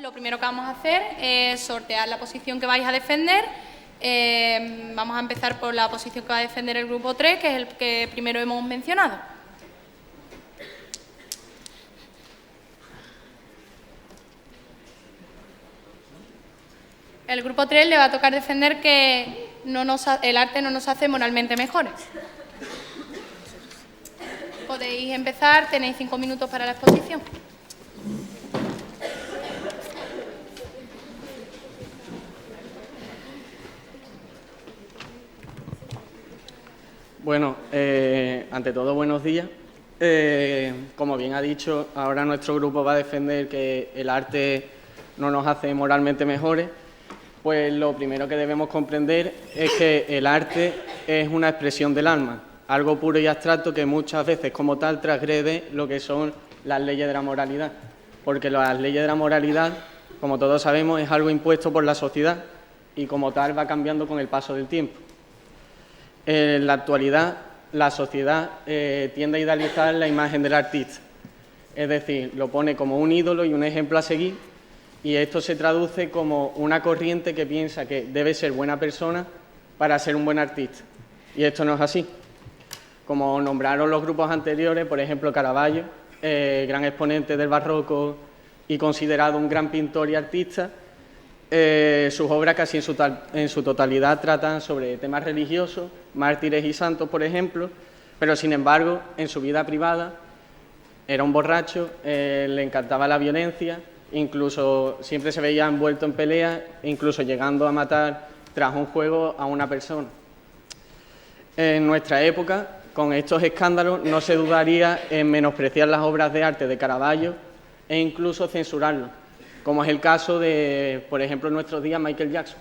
Lo primero que vamos a hacer es sortear la posición que vais a defender. Vamos a empezar por la posición que va a defender el grupo 3, que es el que primero hemos mencionado. El grupo 3 le va a tocar defender que el arte no nos hace moralmente mejores. Podéis empezar, tenéis 5 minutos para la exposición. Bueno, ante todo, buenos días. Como bien ha dicho, ahora nuestro grupo va a defender que el arte no nos hace moralmente mejores. Pues lo primero que debemos comprender es que el arte es una expresión del alma, algo puro y abstracto que muchas veces como tal transgrede lo que son las leyes de la moralidad, porque las leyes de la moralidad, como todos sabemos, es algo impuesto por la sociedad y como tal va cambiando con el paso del tiempo. En la actualidad, la sociedad tiende a idealizar la imagen del artista, es decir, lo pone como un ídolo y un ejemplo a seguir, y esto se traduce como una corriente que piensa que debe ser buena persona para ser un buen artista, y esto no es así. Como nombraron los grupos anteriores, por ejemplo, Caravaggio, gran exponente del barroco y considerado un gran pintor y artista, sus obras casi en su totalidad tratan sobre temas religiosos, mártires y santos, por ejemplo, pero sin embargo, en su vida privada era un borracho, le encantaba la violencia, incluso siempre se veía envuelto en peleas, incluso llegando a matar tras un juego a una persona. En nuestra época, con estos escándalos, no se dudaría en menospreciar las obras de arte de Caravaggio e incluso censurarlos, como es el caso de, por ejemplo, en nuestros días, Michael Jackson.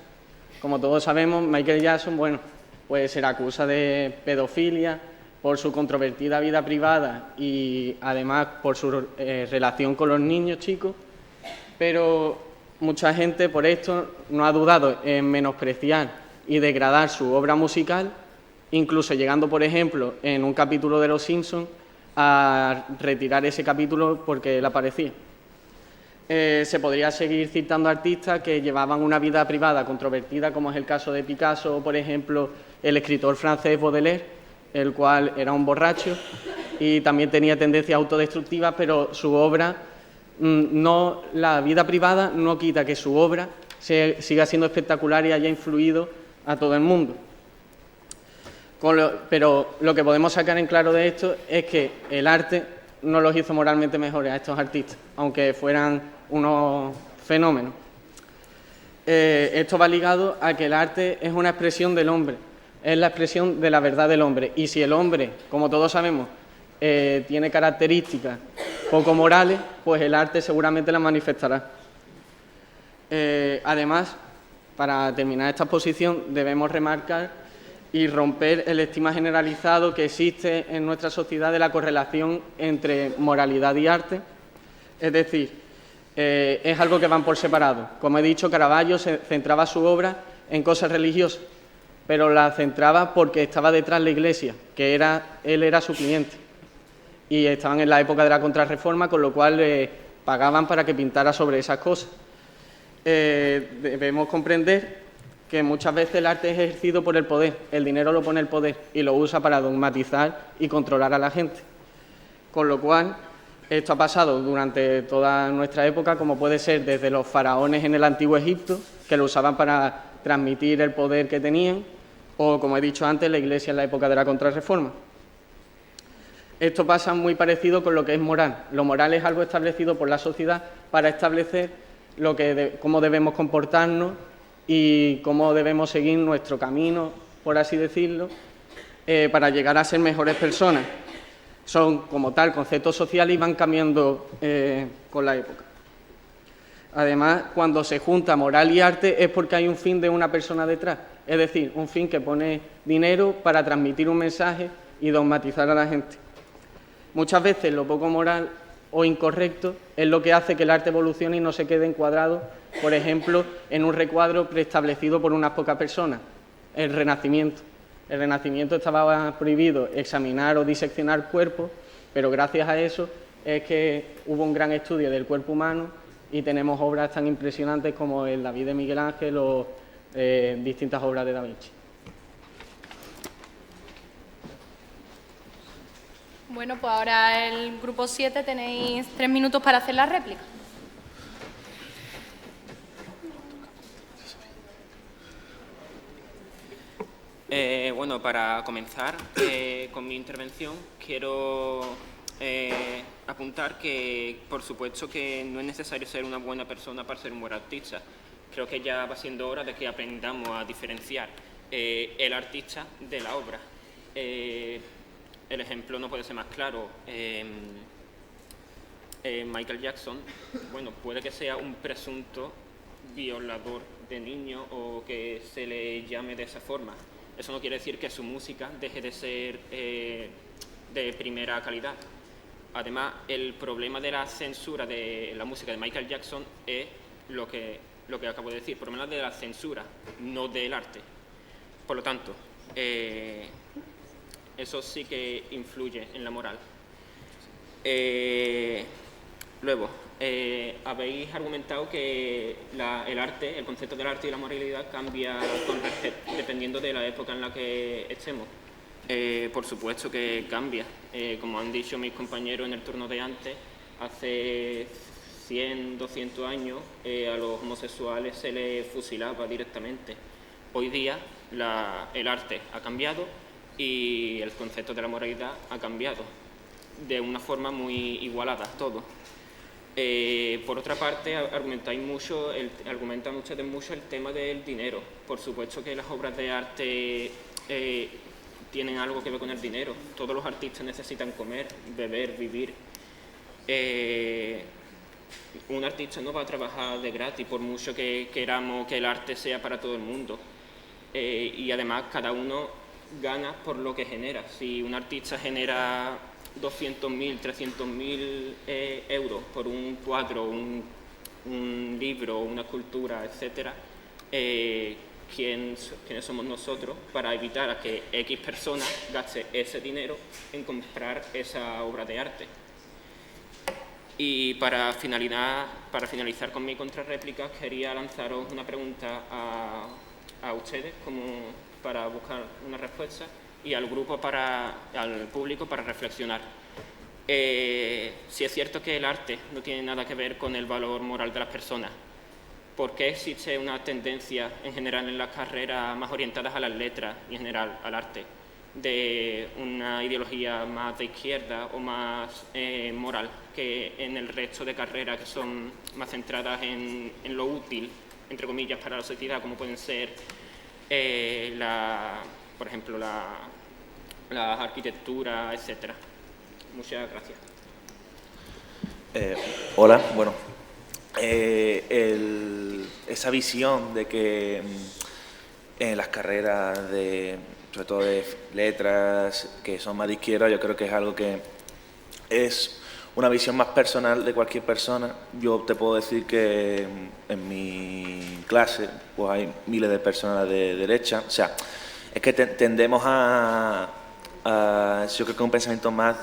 Como todos sabemos, Michael Jackson, pues se le acusa de pedofilia por su controvertida vida privada y además por su relación con los niños chicos, pero mucha gente por esto no ha dudado en menospreciar y degradar su obra musical, incluso llegando, por ejemplo, en un capítulo de Los Simpsons, a retirar ese capítulo porque le aparecía. Se podría seguir citando artistas que llevaban una vida privada controvertida, como es el caso de Picasso o, por ejemplo, el escritor francés Baudelaire, el cual era un borracho y también tenía tendencias autodestructivas, pero su obra, la vida privada no quita que su obra siga siendo espectacular y haya influido a todo el mundo. Pero lo que podemos sacar en claro de esto es que el arte no los hizo moralmente mejores a estos artistas, aunque fueran unos fenómenos. Esto va ligado a que el arte es una expresión del hombre, es la expresión de la verdad del hombre, y si el hombre, como todos sabemos, tiene características poco morales, pues el arte seguramente las manifestará. Además, para terminar esta exposición, debemos remarcar y romper el estigma generalizado que existe en nuestra sociedad de la correlación entre moralidad y arte. Es decir, es algo que van por separado. Como he dicho, Caravaggio centraba su obra en cosas religiosas, pero la centraba porque estaba detrás la Iglesia, que él era su cliente. Y estaban en la época de la Contrarreforma, con lo cual le pagaban para que pintara sobre esas cosas. Debemos comprender que muchas veces el arte es ejercido por el poder, el dinero lo pone el poder y lo usa para dogmatizar y controlar a la gente. Con lo cual, esto ha pasado durante toda nuestra época, como puede ser desde los faraones en el Antiguo Egipto, que lo usaban para transmitir el poder que tenían, o, como he dicho antes, la Iglesia en la época de la Contrarreforma. Esto pasa muy parecido con lo que es moral. Lo moral es algo establecido por la sociedad para establecer cómo debemos comportarnos y cómo debemos seguir nuestro camino, por así decirlo, para llegar a ser mejores personas. Son, como tal, conceptos sociales y van cambiando con la época. Además, cuando se junta moral y arte es porque hay un fin de una persona detrás, es decir, un fin que pone dinero para transmitir un mensaje y dogmatizar a la gente. Muchas veces lo poco moral o incorrecto es lo que hace que el arte evolucione y no se quede encuadrado, por ejemplo, en un recuadro preestablecido por unas pocas personas, el Renacimiento. El Renacimiento estaba prohibido examinar o diseccionar cuerpos, pero gracias a eso es que hubo un gran estudio del cuerpo humano y tenemos obras tan impresionantes como el David de Miguel Ángel o distintas obras de Da Vinci. Bueno, pues ahora el grupo 7 tenéis 3 minutos para hacer la réplica. Bueno, para comenzar con mi intervención, quiero apuntar que, por supuesto, que no es necesario ser una buena persona para ser un buen artista. Creo que ya va siendo hora de que aprendamos a diferenciar el artista de la obra. El ejemplo no puede ser más claro. Michael Jackson, bueno, puede que sea un presunto violador de niños o que se le llame de esa forma. Eso no quiere decir que su música deje de ser de primera calidad. Además, el problema de la censura de la música de Michael Jackson es lo que acabo de decir, problema de la censura, no del arte. Por lo tanto, eso sí que influye en la moral. Luego, habéis argumentado que el arte, el concepto del arte y la moralidad cambia dependiendo de la época en la que estemos. Por supuesto que cambia. Como han dicho mis compañeros en el turno de antes, hace 100, 200 años a los homosexuales se les fusilaba directamente. Hoy día el arte ha cambiado y el concepto de la moralidad ha cambiado de una forma muy igualada todo. Por otra parte, argumentan ustedes mucho el tema del dinero. Por supuesto que las obras de arte tienen algo que ver con el dinero. Todos los artistas necesitan comer, beber, vivir. Un artista no va a trabajar de gratis, por mucho que queramos que el arte sea para todo el mundo. Y además, cada uno gana por lo que genera. Si un artista genera 200.000, 300.000 euros por un cuadro, un libro, una escultura, etc., ¿quiénes somos nosotros para evitar a que X personas gaste ese dinero en comprar esa obra de arte? Y para finalizar con mi contrarréplica, quería lanzaros una pregunta a ustedes como para buscar una respuesta y al público para reflexionar. Si es cierto que el arte no tiene nada que ver con el valor moral de las personas, ¿por qué existe una tendencia en general en las carreras más orientadas a las letras y en general al arte de una ideología más de izquierda o más moral que en el resto de carreras que son más centradas en lo útil, entre comillas, para la sociedad, como pueden ser por ejemplo, la arquitectura, etcétera? Muchas gracias. Hola, bueno, esa visión de que en las carreras sobre todo de letras, que son más de izquierda, yo creo que es algo que es una visión más personal de cualquier persona. Yo te puedo decir que en mi clase pues hay miles de personas de derecha. O sea, es que tendemos yo creo que un pensamiento más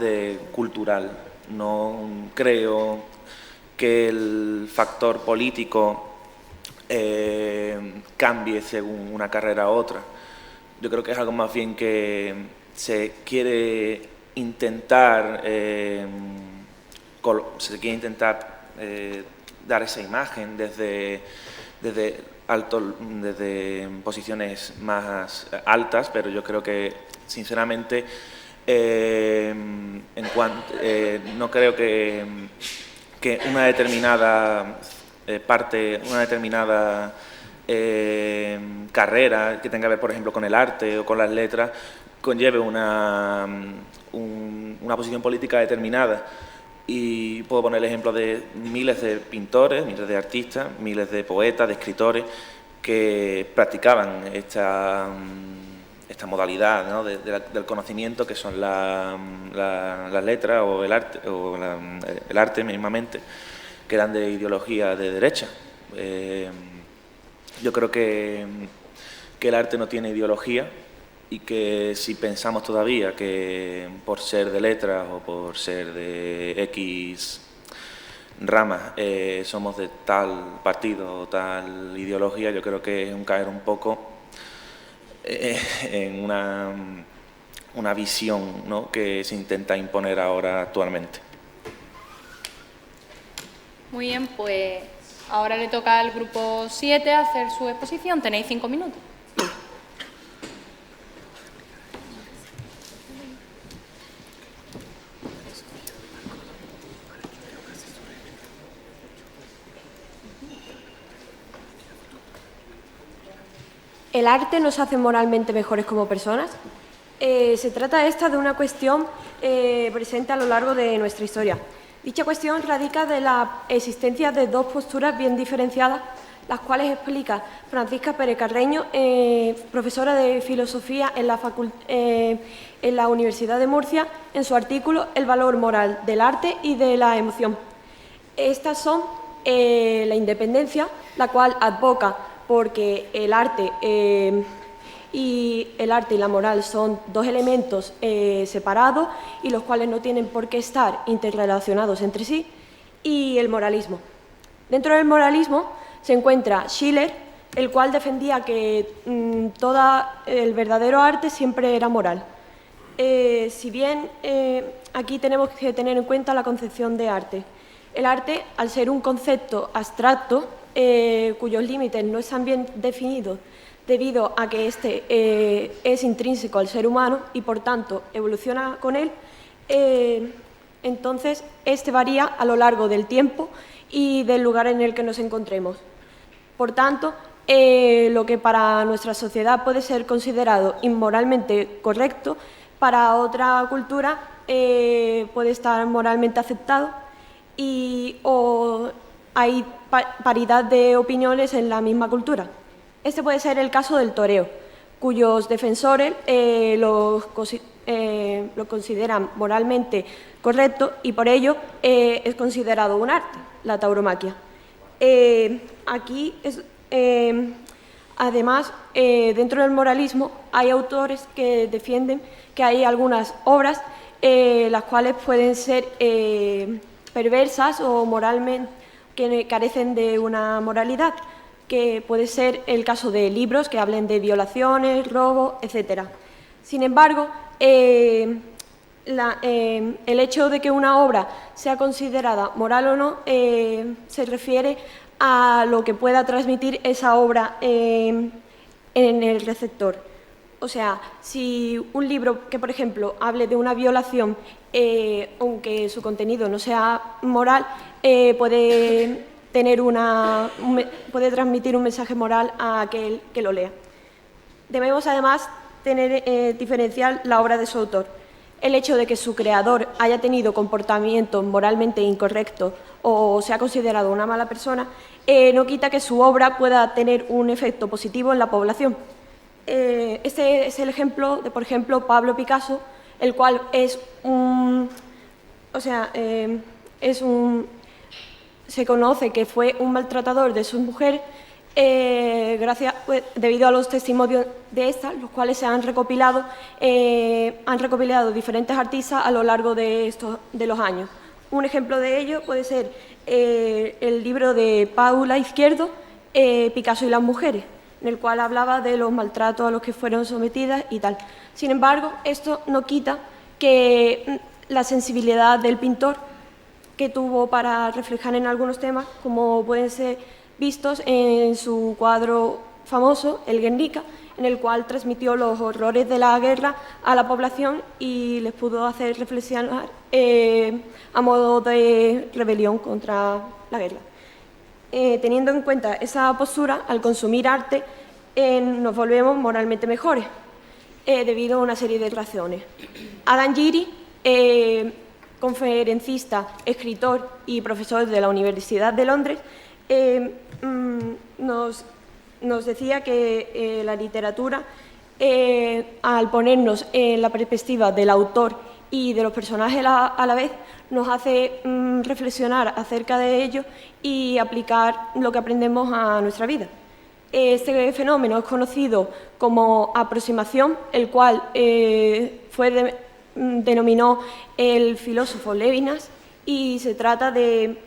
cultural. No creo que el factor político cambie según una carrera u otra. Yo creo que es algo más bien que se quiere intentar dar esa imagen desde posiciones más altas, pero yo creo que sinceramente no creo que una determinada carrera que tenga que ver, por ejemplo, con el arte o con las letras, conlleve una posición política determinada. Y puedo poner el ejemplo de miles de pintores, miles de artistas, miles de poetas, de escritores que practicaban esta modalidad, ¿no?, del conocimiento, que son las letras o el arte mismamente, que eran de ideología de derecha. Yo creo que el arte no tiene ideología y que si pensamos todavía que por ser de letras o por ser de X ramas somos de tal partido o tal ideología, yo creo que es un caer un poco en una visión, ¿no?, que se intenta imponer ahora actualmente. Muy bien, pues ahora le toca al grupo 7 hacer su exposición. Tenéis 5 minutos. ¿El arte nos hace moralmente mejores como personas? Se trata de una cuestión presente a lo largo de nuestra historia. Dicha cuestión radica de la existencia de dos posturas bien diferenciadas, las cuales explica Francisca Pérez Carreño, profesora de Filosofía en la Universidad de Murcia, en su artículo El valor moral del arte y de la emoción. Estas son la independencia, la cual advoca porque el arte y la moral son dos elementos separados y los cuales no tienen por qué estar interrelacionados entre sí, y el moralismo. Dentro del moralismo se encuentra Schiller, el cual defendía que todo el verdadero arte siempre era moral. Si bien aquí tenemos que tener en cuenta la concepción de arte. El arte, al ser un concepto abstracto, cuyos límites no están bien definidos debido a que éste es intrínseco al ser humano y por tanto evoluciona con él, entonces este varía a lo largo del tiempo y del lugar en el que nos encontremos. Por tanto, lo que para nuestra sociedad puede ser considerado inmoralmente correcto, para otra cultura puede estar moralmente aceptado o hay paridad de opiniones en la misma cultura. Este puede ser el caso del toreo, cuyos defensores lo consideran moralmente correcto y por ello es considerado un arte, la tauromaquia. Además, dentro del moralismo hay autores que defienden que hay algunas obras las cuales pueden ser perversas o moralmente que carecen de una moralidad, que puede ser el caso de libros que hablen de violaciones, robo, etc. Sin embargo, el hecho de que una obra sea considerada moral o no se refiere a lo que pueda transmitir esa obra en el receptor. O sea, si un libro que, por ejemplo, hable de una violación, aunque su contenido no sea moral, puede transmitir un mensaje moral a aquel que lo lea. Debemos, además, diferenciar la obra de su autor. El hecho de que su creador haya tenido comportamientos moralmente incorrectos o sea considerado una mala persona, no quita que su obra pueda tener un efecto positivo en la población. Este es el ejemplo de, por ejemplo, Pablo Picasso, el cual se conoce que fue un maltratador de su mujer debido a los testimonios de estas, los cuales se han recopilado diferentes artistas a lo largo de los años. Un ejemplo de ello puede ser el libro de Paula Izquierdo, Picasso y las mujeres, en el cual hablaba de los maltratos a los que fueron sometidas y tal. Sin embargo, esto no quita que la sensibilidad del pintor que tuvo para reflejar en algunos temas, como pueden ser vistos en su cuadro famoso, el Guernica, en el cual transmitió los horrores de la guerra a la población y les pudo hacer reflexionar a modo de rebelión contra la guerra. Teniendo en cuenta esa postura, al consumir arte nos volvemos moralmente mejores, debido a una serie de razones. Adam Giri, conferencista, escritor y profesor de la Universidad de Londres, nos decía que la literatura, al ponernos en la perspectiva del autor y de los personajes a la vez, nos hace reflexionar acerca de ello y aplicar lo que aprendemos a nuestra vida. Este fenómeno es conocido como aproximación, el cual denominó el filósofo Levinas, y se trata de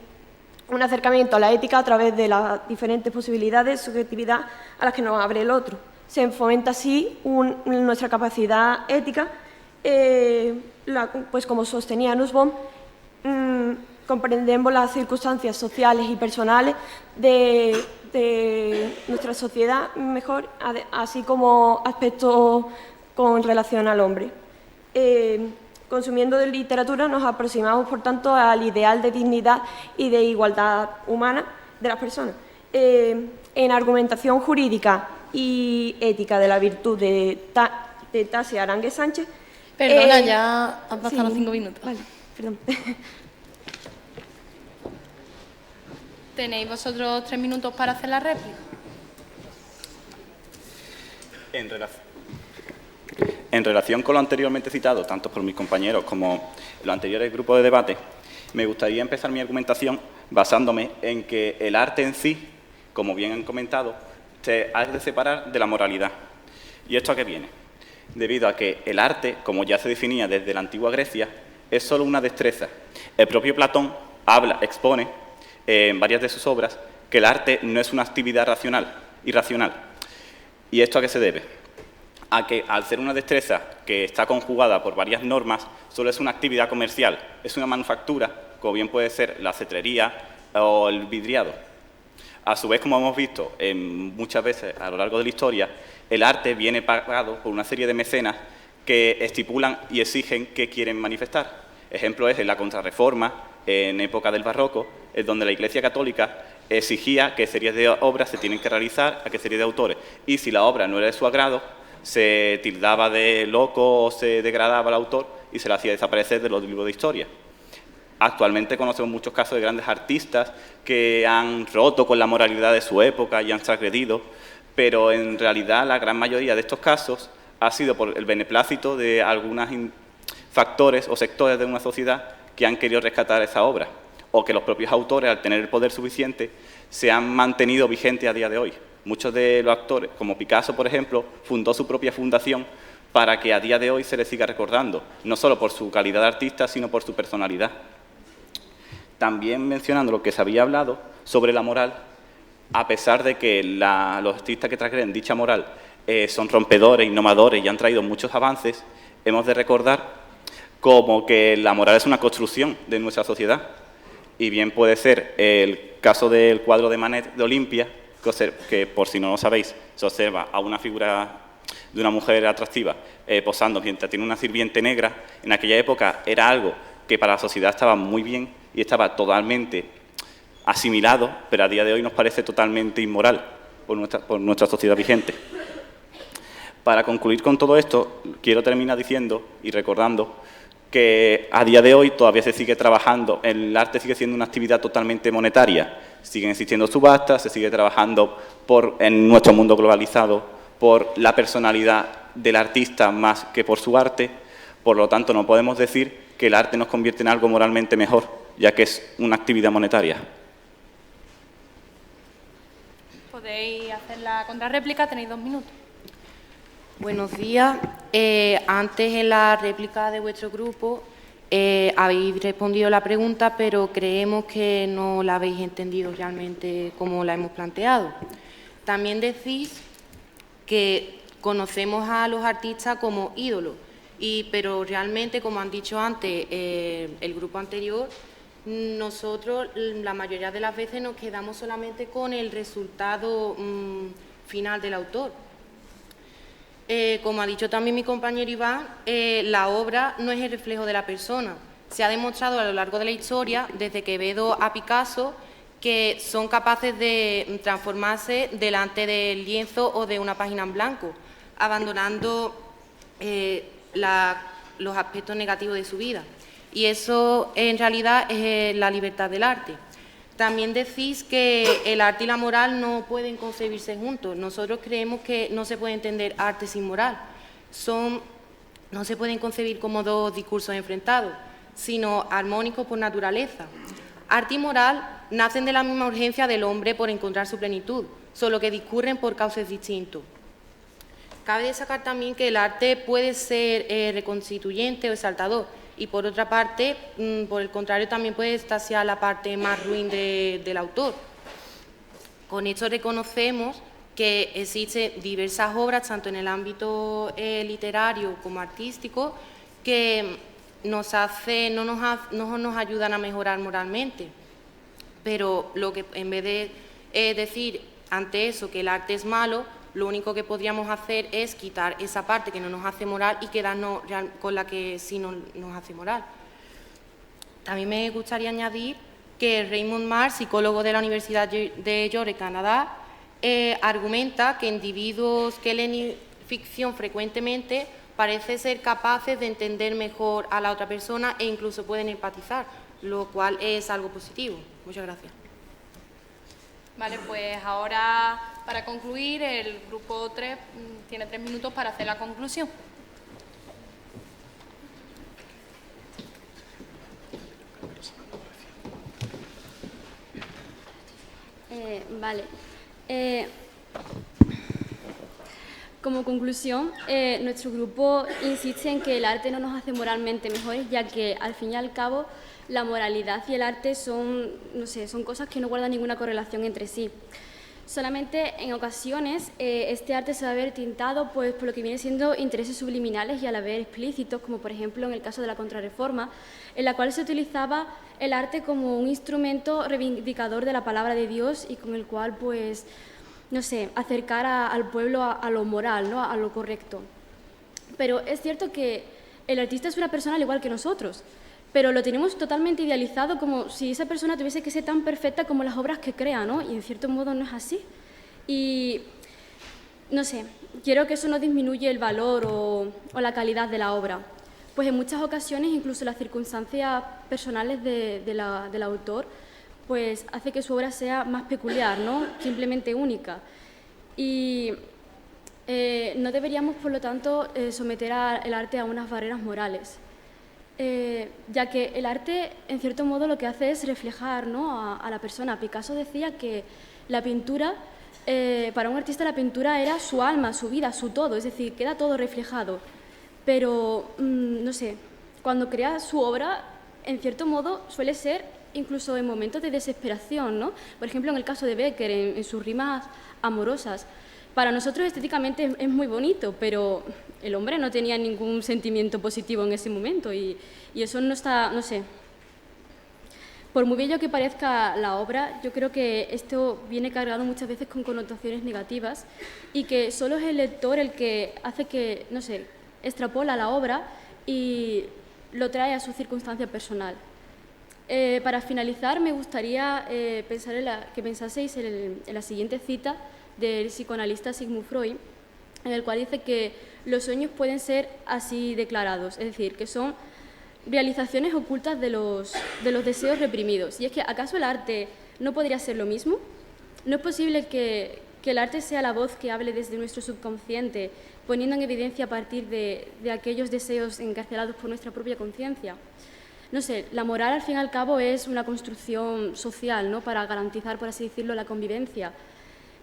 un acercamiento a la ética a través de las diferentes posibilidades de subjetividad a las que nos abre el otro. Se fomenta así nuestra capacidad ética, pues como sostenía Nussbaum, comprendemos las circunstancias sociales y personales de nuestra sociedad mejor, así como aspectos con relación al hombre. Consumiendo de literatura nos aproximamos, por tanto, al ideal de dignidad y de igualdad humana de las personas. En argumentación jurídica y ética de la virtud de Tasia Aránguez Sánchez. Perdona, ya han pasado sí, 5 minutos. Vale, perdón. Tenéis vosotros 3 minutos para hacer la réplica. En relación con lo anteriormente citado, tanto por mis compañeros como los anteriores grupos de debate, me gustaría empezar mi argumentación basándome en que el arte en sí, como bien han comentado, se ha de separar de la moralidad. ¿Y esto a qué viene? Debido a que el arte, como ya se definía desde la antigua Grecia, es solo una destreza. El propio Platón expone en varias de sus obras que el arte no es una actividad irracional. ¿Y esto a qué se debe? A que al ser una destreza que está conjugada por varias normas, solo es una actividad comercial, es una manufactura, como bien puede ser la cetrería o el vidriado. A su vez, como hemos visto muchas veces a lo largo de la historia, el arte viene pagado por una serie de mecenas que estipulan y exigen qué quieren manifestar. Ejemplo es en la Contrarreforma, en época del Barroco, en donde la Iglesia Católica exigía que series de obras se tienen que realizar a qué serie de autores. Y si la obra no era de su agrado, se tildaba de loco o se degradaba al autor y se le hacía desaparecer de los libros de historia. Actualmente conocemos muchos casos de grandes artistas que han roto con la moralidad de su época y han transgredido, pero en realidad la gran mayoría de estos casos ha sido por el beneplácito de algunos factores o sectores de una sociedad que han querido rescatar esa obra, o que los propios autores, al tener el poder suficiente, se han mantenido vigentes a día de hoy. Muchos de los actores, como Picasso, por ejemplo, fundó su propia fundación para que a día de hoy se le siga recordando, no solo por su calidad de artista, sino por su personalidad. También mencionando lo que se había hablado sobre la moral, a pesar de que los artistas que transgreden dicha moral son rompedores, innovadores y han traído muchos avances, hemos de recordar como que la moral es una construcción de nuestra sociedad. Y bien puede ser el caso del cuadro de Manet de Olimpia, que por si no lo sabéis, se observa a una figura de una mujer atractiva posando mientras tiene una sirviente negra. En aquella época era algo que para la sociedad estaba muy bien y estaba totalmente asimilado, pero a día de hoy nos parece totalmente inmoral por nuestra sociedad vigente. Para concluir con todo esto, quiero terminar diciendo y recordando que a día de hoy todavía se sigue trabajando, el arte sigue siendo una actividad totalmente monetaria, siguen existiendo subastas, se sigue trabajando en nuestro mundo globalizado por la personalidad del artista más que por su arte, por lo tanto no podemos decir que el arte nos convierte en algo moralmente mejor, ya que es una actividad monetaria. Podéis hacer la contrarréplica, tenéis 2 minutos. Buenos días. Antes en la réplica de vuestro grupo habéis respondido la pregunta, pero creemos que no la habéis entendido realmente como la hemos planteado. También decís que conocemos a los artistas como ídolos, pero realmente, como han dicho antes el grupo anterior, nosotros la mayoría de las veces nos quedamos solamente con el resultado final del autor. Como ha dicho también mi compañero Iván, la obra no es el reflejo de la persona. Se ha demostrado a lo largo de la historia, desde Quevedo a Picasso, que son capaces de transformarse delante del lienzo o de una página en blanco, abandonando los aspectos negativos de su vida. Y eso, en realidad, es la libertad del arte. También decís que el arte y la moral no pueden concebirse juntos. Nosotros creemos que no se puede entender arte sin moral. No se pueden concebir como dos discursos enfrentados, sino armónicos por naturaleza. Arte y moral nacen de la misma urgencia del hombre por encontrar su plenitud, solo que discurren por causas distintos. cabe destacar también que el arte puede ser reconstituyente o exaltador, y por otra parte, por el contrario, también puede extasiar la parte más ruin del autor. Con esto reconocemos que existen diversas obras, tanto en el ámbito literario como artístico, que no nos ayudan a mejorar moralmente. Pero lo que, en vez de decir ante eso que el arte es malo, lo único que podríamos hacer es quitar esa parte que no nos hace moral y quedarnos con la que sí nos hace moral. También me gustaría añadir que Raymond Mar, psicólogo de la Universidad de York, Canadá, argumenta que individuos que leen ficción frecuentemente parecen ser capaces de entender mejor a la otra persona e incluso pueden empatizar, lo cual es algo positivo. Muchas gracias. Vale, pues ahora, para concluir, el grupo 3 tiene 3 minutos para hacer la conclusión. Vale. Como conclusión, nuestro grupo insiste en que el arte no nos hace moralmente mejores, ya que al fin y al cabo la moralidad y el arte son, no sé, son cosas que no guardan ninguna correlación entre sí. Solamente en ocasiones este arte se va a ver tintado pues, por lo que viene siendo intereses subliminales y a la vez explícitos, como por ejemplo en el caso de la Contrarreforma, en la cual se utilizaba el arte como un instrumento reivindicador de la palabra de Dios y con el cual, pues, no sé, acercar al pueblo a lo moral, ¿no? A lo correcto. Pero es cierto que el artista es una persona al igual que nosotros, pero lo tenemos totalmente idealizado como si esa persona tuviese que ser tan perfecta como las obras que crea, ¿no? Y en cierto modo no es así. Y, no sé, quiero que eso no disminuya el valor o la calidad de la obra, pues en muchas ocasiones incluso las circunstancias personales del autor pues hace que su obra sea más peculiar, ¿no? Simplemente única. Y no deberíamos, por lo tanto, someter el arte a unas barreras morales. Ya que el arte, en cierto modo, lo que hace es reflejar, ¿no? a la persona. Picasso decía que la pintura, para un artista la pintura era su alma, su vida, su todo, es decir, queda todo reflejado. Pero, no sé, cuando crea su obra, en cierto modo, suele ser incluso en momentos de desesperación, ¿no? Por ejemplo, en el caso de Becker, en sus rimas amorosas. Para nosotros estéticamente es muy bonito, pero el hombre no tenía ningún sentimiento positivo en ese momento y eso no está, no sé. Por muy bello que parezca la obra, yo creo que esto viene cargado muchas veces con connotaciones negativas y que solo es el lector el que hace que, no sé, extrapola la obra y lo trae a su circunstancia personal. Para finalizar, me gustaría que pensaseis en la siguiente cita del psicoanalista Sigmund Freud, en el cual dice que los sueños pueden ser así declarados, es decir, que son realizaciones ocultas de los deseos reprimidos. Y es que, ¿acaso el arte no podría ser lo mismo? ¿No es posible que el arte sea la voz que hable desde nuestro subconsciente, poniendo en evidencia a partir de aquellos deseos encarcelados por nuestra propia conciencia? No sé, la moral al fin y al cabo es una construcción social, ¿no? Para garantizar, por así decirlo, la convivencia.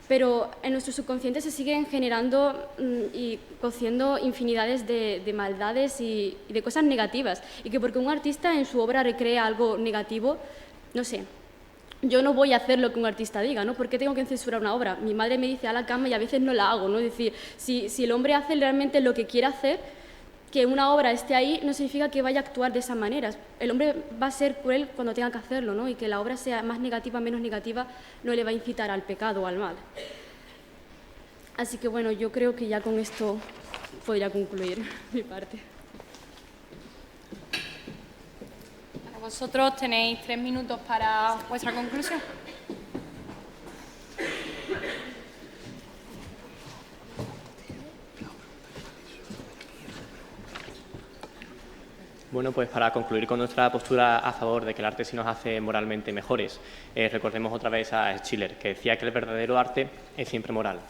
Pero en nuestro subconsciente se siguen generando y cociendo infinidades de maldades y de cosas negativas. Y que porque un artista en su obra recrea algo negativo, no sé, yo no voy a hacer lo que un artista diga, ¿no? ¿Por qué tengo que censurar una obra? Mi madre me dice a la cama y a veces no la hago, ¿no? Es decir, si el hombre hace realmente lo que quiere hacer, que una obra esté ahí no significa que vaya a actuar de esa manera. El hombre va a ser cruel cuando tenga que hacerlo, ¿no? Y que la obra sea más negativa, menos negativa, no le va a incitar al pecado o al mal. Así que bueno, yo creo que ya con esto podría concluir mi parte. Vosotros tenéis 3 minutos para vuestra conclusión. Bueno, pues para concluir con nuestra postura a favor de que el arte sí nos hace moralmente mejores, recordemos otra vez a Schiller, que decía que el verdadero arte es siempre moral.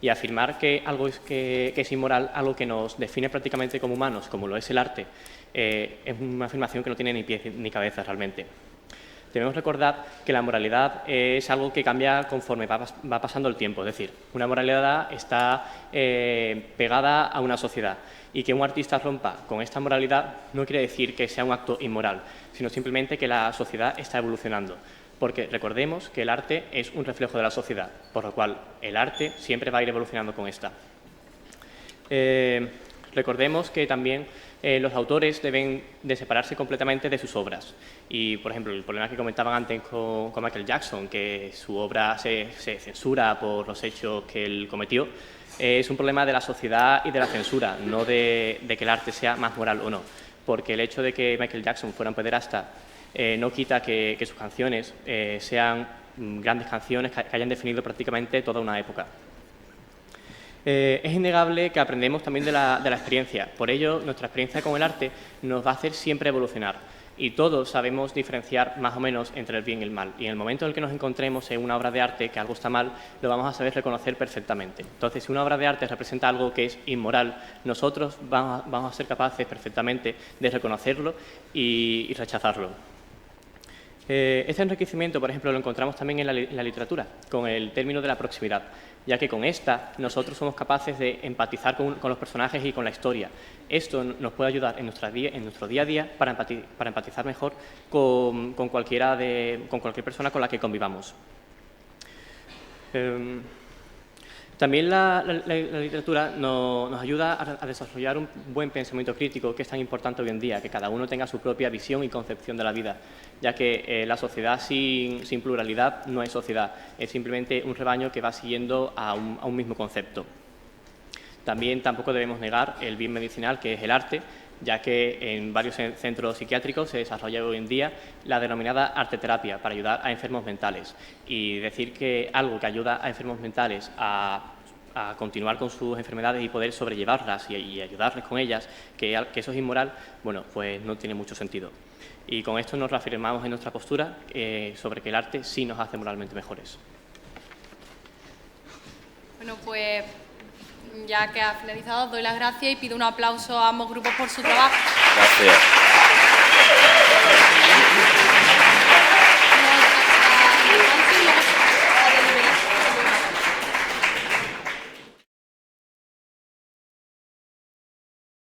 Y afirmar que algo que es inmoral, algo que nos define prácticamente como humanos, como lo es el arte, es una afirmación que no tiene ni pies ni cabeza realmente. Debemos recordar que la moralidad es algo que cambia conforme va pasando el tiempo. Es decir, una moralidad está pegada a una sociedad y que un artista rompa con esta moralidad no quiere decir que sea un acto inmoral, sino simplemente que la sociedad está evolucionando. Porque recordemos que el arte es un reflejo de la sociedad, por lo cual el arte siempre va a ir evolucionando con esta. Recordemos que también los autores deben de separarse completamente de sus obras. Y, por ejemplo, el problema que comentaban antes con Michael Jackson, que su obra se censura por los hechos que él cometió, es un problema de la sociedad y de la censura, no de que el arte sea más moral o no. Porque el hecho de que Michael Jackson fuera un pederasta no quita que sus canciones sean grandes canciones que hayan definido prácticamente toda una época. Es innegable que aprendemos también de la experiencia. Por ello, nuestra experiencia con el arte nos va a hacer siempre evolucionar. Y todos sabemos diferenciar más o menos entre el bien y el mal. Y en el momento en el que nos encontremos en una obra de arte que algo está mal, lo vamos a saber reconocer perfectamente. Entonces, si una obra de arte representa algo que es inmoral, nosotros vamos a ser capaces perfectamente de reconocerlo y rechazarlo. Este enriquecimiento, por ejemplo, lo encontramos también en la literatura, con el término de la proximidad, ya que con esta nosotros somos capaces de empatizar con los personajes y con la historia. Esto nos puede ayudar en nuestro día a día para empatizar mejor con cualquier persona con la que convivamos. También la literatura nos ayuda a desarrollar un buen pensamiento crítico, que es tan importante hoy en día, que cada uno tenga su propia visión y concepción de la vida, ya que la sociedad sin pluralidad no es sociedad, es simplemente un rebaño que va siguiendo a un mismo concepto. También tampoco debemos negar el bien medicinal que es el arte, ya que en varios centros psiquiátricos se desarrolla hoy en día la denominada arteterapia para ayudar a enfermos mentales. Y decir que algo que ayuda a enfermos mentales a continuar con sus enfermedades y poder sobrellevarlas y ayudarles con ellas, que eso es inmoral, bueno, pues no tiene mucho sentido. Y con esto nos reafirmamos en nuestra postura sobre que el arte sí nos hace moralmente mejores. Bueno, pues ya que ha finalizado, doy las gracias y pido un aplauso a ambos grupos por su trabajo. Gracias.